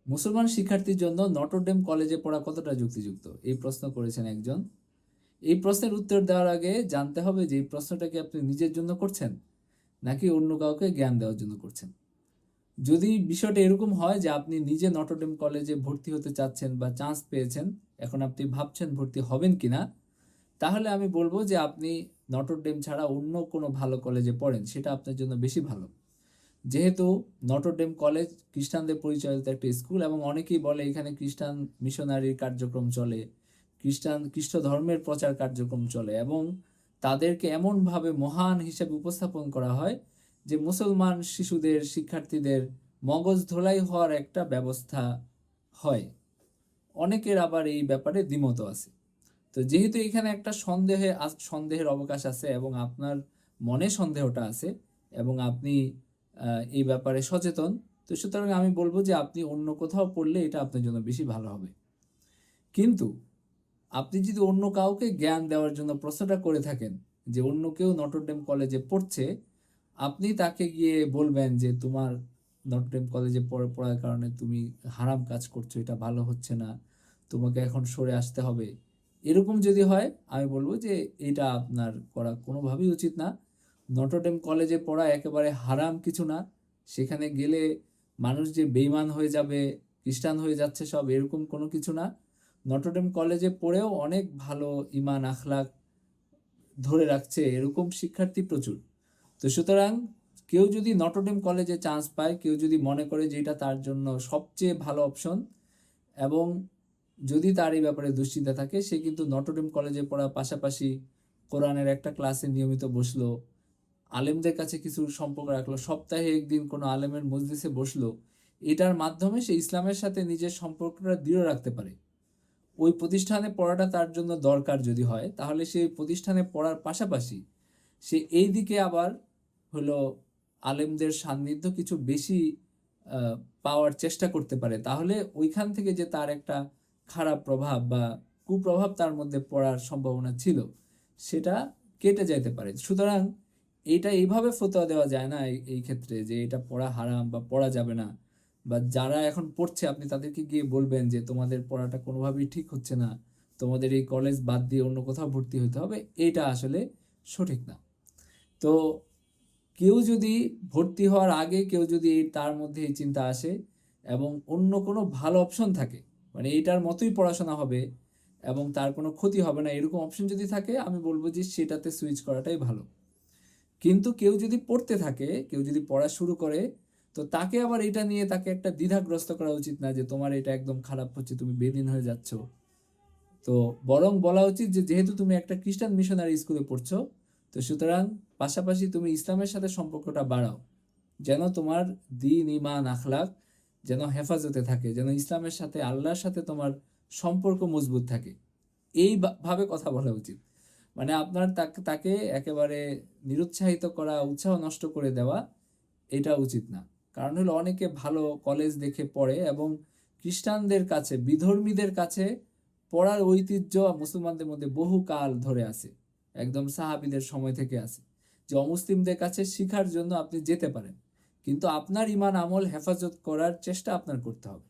মুসলমান শিক্ষার্থীর জন্য নটরডেম কলেজে পড়া কতটা যুক্তিযুক্ত, এই প্রশ্ন করেছেন একজন। এই প্রশ্নের উত্তর দেওয়ার আগে জানতে হবে যে এই প্রশ্নটা কি আপনি নিজের জন্য করছেন নাকি অন্য কাউকে জ্ঞান দেওয়ার জন্য করছেন। যদি বিষয়টা এরকম হয় যে আপনি নিজে নটরডেম কলেজে ভর্তি হতে চাচ্ছেন বা চান্স পেয়েছেন, এখন আপনি ভাবছেন ভর্তি হবেন কিনা, তাহলে আমি বলবো যে আপনি নটরডেম ছাড়া অন্য কোনো ভালো কলেজে পড়েন, সেটা আপনার জন্য বেশি ভালো। যেহেতু নটরডেম কলেজ খ্রিস্টানদের পরিচালিত একটা স্কুল এবং অনেকেই বলে এখানে খ্রিস্টান মিশনারির কার্যক্রম চলে, খ্রিস্ট ধর্মের প্রচার কার্যক্রম চলে এবং তাদেরকে এমনভাবে মহান হিসেবে উপস্থাপন করা হয় যে মুসলমান শিশুদের শিক্ষার্থীদের মগজ ধোলাই হওয়ার একটা ব্যবস্থা হয়। অনেকের আবার এই ব্যাপারে দ্বিমত আছে। তো যেহেতু এখানে একটা সন্দেহের অবকাশ আছে এবং আপনার মনে সন্দেহটা আছে এবং আপনি এই ব্যাপারে সচেতন, তো সুতরাং আমি বলবো যে আপনি অন্য কোথাও পড়লে এটা আপনার জন্য বেশি ভালো হবে। কিন্তু আপনি যদি অন্য কাউকে জ্ঞান দেওয়ার জন্য প্রশ্নটা করে থাকেন যে অন্য কেউ নটরডেম কলেজে পড়ছে, আপনি তাকে গিয়ে বলবেন যে তোমার নটরডেম কলেজে পড়ার কারণে তুমি হারাম কাজ করছো, এটা ভালো হচ্ছে না, তোমাকে এখন সরে আসতে হবে, এরকম যদি হয় আমি বলবো যে এটা আপনার করা কোনোভাবেই উচিত না। নটরডেম কলেজে পড়া একেবারে হারাম কিছু না। সেখানে গেলে মানুষ যে বেঈমান হয়ে যাবে, খ্রিস্টান হয়ে যাচ্ছে সব, এরকম কোনো কিছু না। নটরডেম কলেজে পড়েও অনেক ভালো ইমান আখলাক ধরে রাখছে এরকম শিক্ষার্থী প্রচুর। তো সুতরাং কেউ যদি নটরডেম কলেজে চান্স পায়, কেউ যদি মনে করে যে এটা তার জন্য সবচেয়ে ভালো অপশন এবং যদি তার এই ব্যাপারে দুশ্চিন্তা থাকে, সে কিন্তু নটরডেম কলেজে পড়ার পাশাপাশি কোরআনের একটা ক্লাসে নিয়মিত বসলো, আলেমদের কাছে কিছু সম্পর্ক রাখলো, সপ্তাহে একদিন কোনো আলেমের মজলিসে বসলো, এটার মাধ্যমে সে ইসলামের সাথে নিজের সম্পর্কটা দৃঢ় রাখতে পারে। ওই প্রতিষ্ঠানে পড়াটা তার জন্য দরকার যদি হয়, তাহলে সে প্রতিষ্ঠানে পড়ার পাশাপাশি সে এই দিকে আবার হলো আলেমদের সান্নিধ্য কিছু বেশি পাওয়ার চেষ্টা করতে পারে। তাহলে ওইখান থেকে যে তার একটা খারাপ প্রভাব বা কুপ্রভাব তার মধ্যে পড়ার সম্ভাবনা ছিল, সেটা কেটে যাইতে পারে। সুতরাং এইটা এইভাবে ফতোয়া দেওয়া যায় না এই ক্ষেত্রে যে এটা পড়া হারাম বা পড়া যাবে না, বা যারা এখন পড়ছে আপনি তাদেরকে গিয়ে বলবেন যে তোমাদের পড়াটা কোনোভাবেই ঠিক হচ্ছে না, তোমাদের এই কলেজ বাদ দিয়ে অন্য কোথাও ভর্তি হতে হবে, এইটা আসলে সঠিক না। তো কেউ যদি ভর্তি হওয়ার আগে কেউ যদি তার মধ্যে এই চিন্তা আসে এবং অন্য কোনো ভালো অপশন থাকে, মানে এইটার মতোই পড়াশোনা হবে এবং তার কোনো ক্ষতি হবে না, এরকম অপশন যদি থাকে, আমি বলবো যে সেটাতে সুইচ করাটাই ভালো। কিন্তু কেউ যদি পড়তে থাকে, কেউ যদি পড়া শুরু করে, তো তাকে আবার এটা নিয়ে তাকে একটা দ্বিধাগ্রস্ত করা উচিত না যে তোমার এটা একদম খারাপ হচ্ছে, তুমি বেদিন হয়ে যাচ্ছ। তো বরং বলা উচিত যে যেহেতু তুমি একটা খ্রিস্টান মিশনারি স্কুলে পড়ছো, তো সুতরাং পাশাপাশি তুমি ইসলামের সাথে সম্পর্কটা বাড়াও, যেন তোমার দ্বীন ইমান আখলাক যেন হেফাজতে থাকে, যেন ইসলামের সাথে আল্লাহর সাথে তোমার সম্পর্ক মজবুত থাকে। ভাবে কথা বলা উচিত। মানে আপনার তাকে তাকে একেবারে নিরুৎসাহিত করা, উৎসাহ নষ্ট করে দেওয়া, এটা উচিত না। কারণ হলো অনেকে ভালো কলেজ দেখে পড়ে এবং খ্রিস্টানদের কাছে, বিধর্মীদের কাছে পড়ার ঐতিহ্য মুসলমানদের মধ্যে বহু কাল ধরে আছে, একদম সাহাবীদের সময় থেকে আছে, যে অমুসলিমদের কাছে শিখার জন্য আপনি যেতে পারেন, কিন্তু আপনার ইমান আমল হেফাজত করার চেষ্টা আপনার করতে হবে।